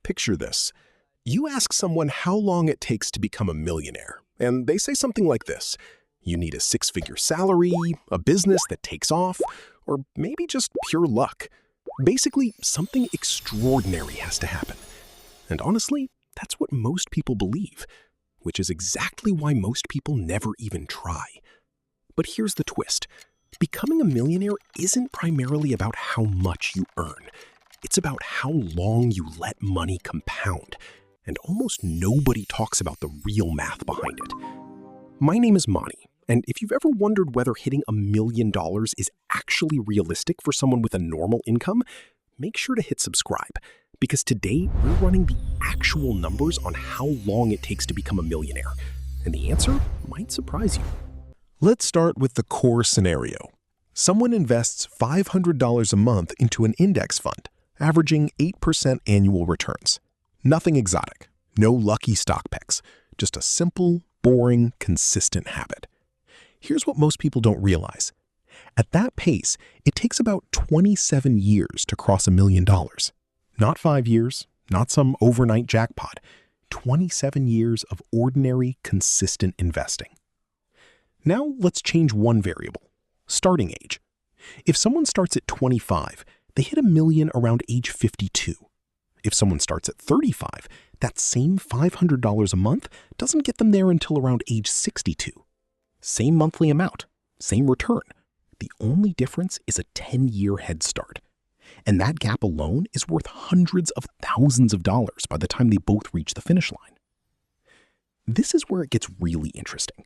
Picture this. You ask someone how long it takes to become a millionaire, and they say something like this. You need a six-figure salary, a business that takes off, or maybe just pure luck. Basically, something extraordinary has to happen. And honestly, that's what most people believe, which is exactly why most people never even try. But here's the twist. Becoming a millionaire isn't primarily about how much you earn. It's about how long you let money compound. And almost nobody talks about the real math behind it. My name is Monty, and if you've ever wondered whether hitting $1 million is actually realistic for someone with a normal income, make sure to hit subscribe, because today we're running the actual numbers on how long it takes to become a millionaire. And the answer might surprise you. Let's start with the core scenario. Someone invests $500 a month into an index fund, averaging 8% annual returns. Nothing exotic, no lucky stock picks, just a simple, boring, consistent habit. Here's what most people don't realize. At that pace, it takes about 27 years to cross $1 million. Not 5 years, not some overnight jackpot. 27 years of ordinary, consistent investing. Now let's change one variable, starting age. If someone starts at 25, they hit $1 million around age 52. If someone starts at 35, that same $500 a month doesn't get them there until around age 62. Same monthly amount, same return. The only difference is a 10-year head start. And that gap alone is worth hundreds of thousands of dollars by the time they both reach the finish line. This is where it gets really interesting.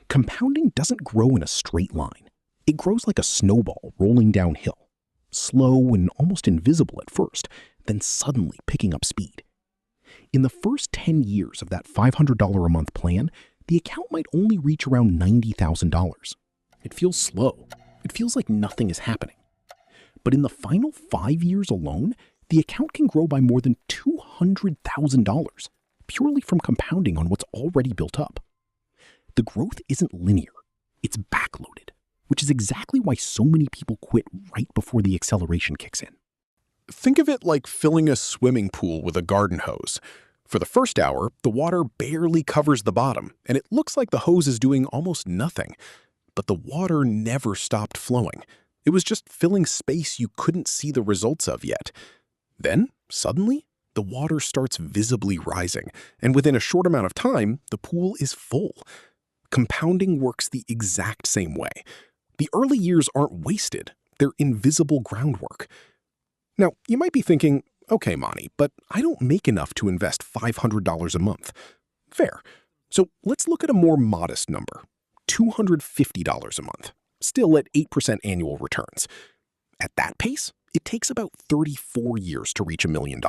Compounding doesn't grow in a straight line. It grows like a snowball rolling downhill, slow and almost invisible at first, then suddenly picking up speed. In the first 10 years of that $500 a month plan, the account might only reach around $90,000. It feels slow. It feels like nothing is happening. But in the final 5 years alone, the account can grow by more than $200,000, purely from compounding on what's already built up. The growth isn't linear. It's backloaded, which is exactly why so many people quit right before the acceleration kicks in. Think of it like filling a swimming pool with a garden hose. For the first hour, the water barely covers the bottom, and it looks like the hose is doing almost nothing. But the water never stopped flowing. It was just filling space you couldn't see the results of yet. Then, suddenly, the water starts visibly rising, and within a short amount of time, the pool is full. Compounding works the exact same way. The early years aren't wasted. They're invisible groundwork. Now, you might be thinking, okay, Monty, but I don't make enough to invest $500 a month. Fair. So let's look at a more modest number, $250 a month, still at 8% annual returns. At that pace, it takes about 34 years to reach $1 million.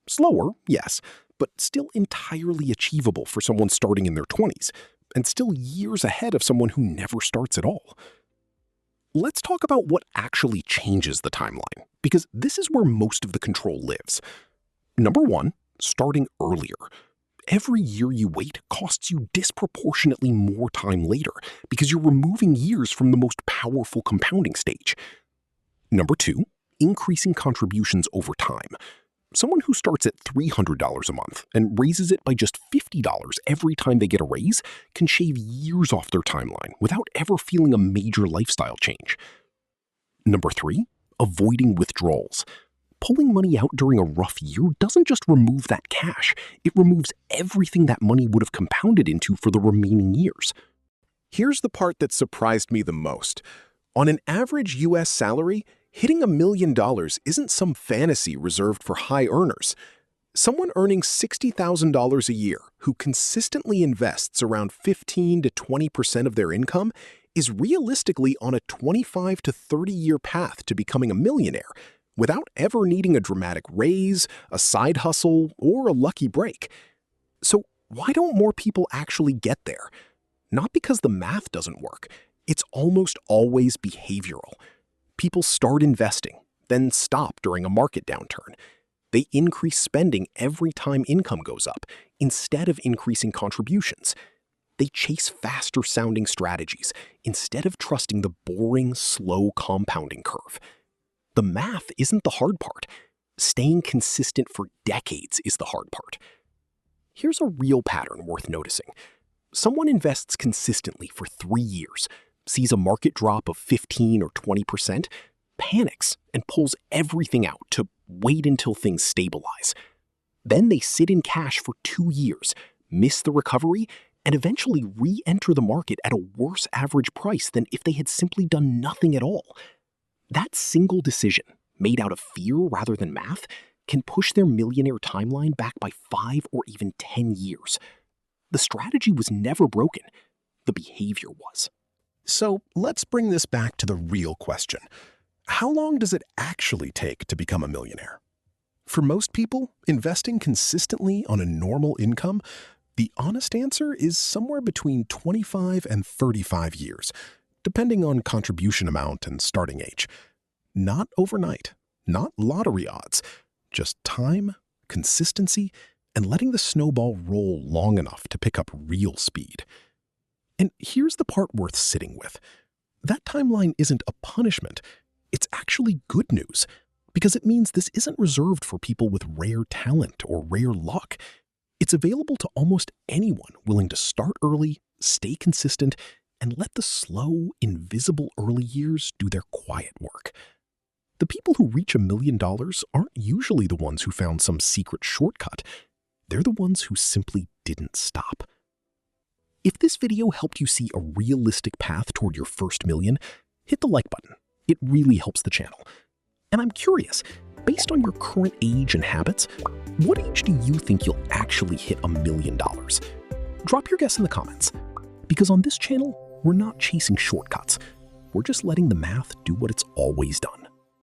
Slower, yes, but still entirely achievable for someone starting in their 20s, and still years ahead of someone who never starts at all. Let's talk about what actually changes the timeline, because this is where most of the control lives. Number one, starting earlier. Every year you wait costs you disproportionately more time later because you're removing years from the most powerful compounding stage. Number two, increasing contributions over time. Someone who starts at $300 a month and raises it by just $50 every time they get a raise can shave years off their timeline without ever feeling a major lifestyle change. Number three, avoiding withdrawals. Pulling money out during a rough year doesn't just remove that cash, it removes everything that money would have compounded into for the remaining years. Here's the part that surprised me the most. On an average US salary, hitting $1 million isn't some fantasy reserved for high earners. Someone earning $60,000 a year who consistently invests around 15 to 20% of their income is realistically on a 25 to 30-year path to becoming a millionaire without ever needing a dramatic raise, a side hustle, or a lucky break. So why don't more people actually get there? Not because the math doesn't work. It's almost always behavioral. People start investing, then stop during a market downturn. They increase spending every time income goes up, instead of increasing contributions. They chase faster-sounding strategies, instead of trusting the boring, slow compounding curve. The math isn't the hard part. Staying consistent for decades is the hard part. Here's a real pattern worth noticing. Someone invests consistently for 3 years, sees a market drop of 15 or 20%, panics, and pulls everything out to wait until things stabilize. Then they sit in cash for 2 years, miss the recovery, and eventually re-enter the market at a worse average price than if they had simply done nothing at all. That single decision, made out of fear rather than math, can push their millionaire timeline back by 5 or even 10 years. The strategy was never broken. The behavior was. So let's bring this back to the real question. How long does it actually take to become a millionaire? For most people, investing consistently on a normal income, the honest answer is somewhere between 25 and 35 years, depending on contribution amount and starting age. Not overnight, not lottery odds, just time, consistency, and letting the snowball roll long enough to pick up real speed. And here's the part worth sitting with. That timeline isn't a punishment. It's actually good news, because it means this isn't reserved for people with rare talent or rare luck. It's available to almost anyone willing to start early, stay consistent, and let the slow, invisible early years do their quiet work. The people who reach $1 million aren't usually the ones who found some secret shortcut. They're the ones who simply didn't stop. If this video helped you see a realistic path toward your first million, hit the like button. It really helps the channel. And I'm curious, based on your current age and habits, what age do you think you'll actually hit $1 million? Drop your guess in the comments. Because on this channel, we're not chasing shortcuts. We're just letting the math do what it's always done.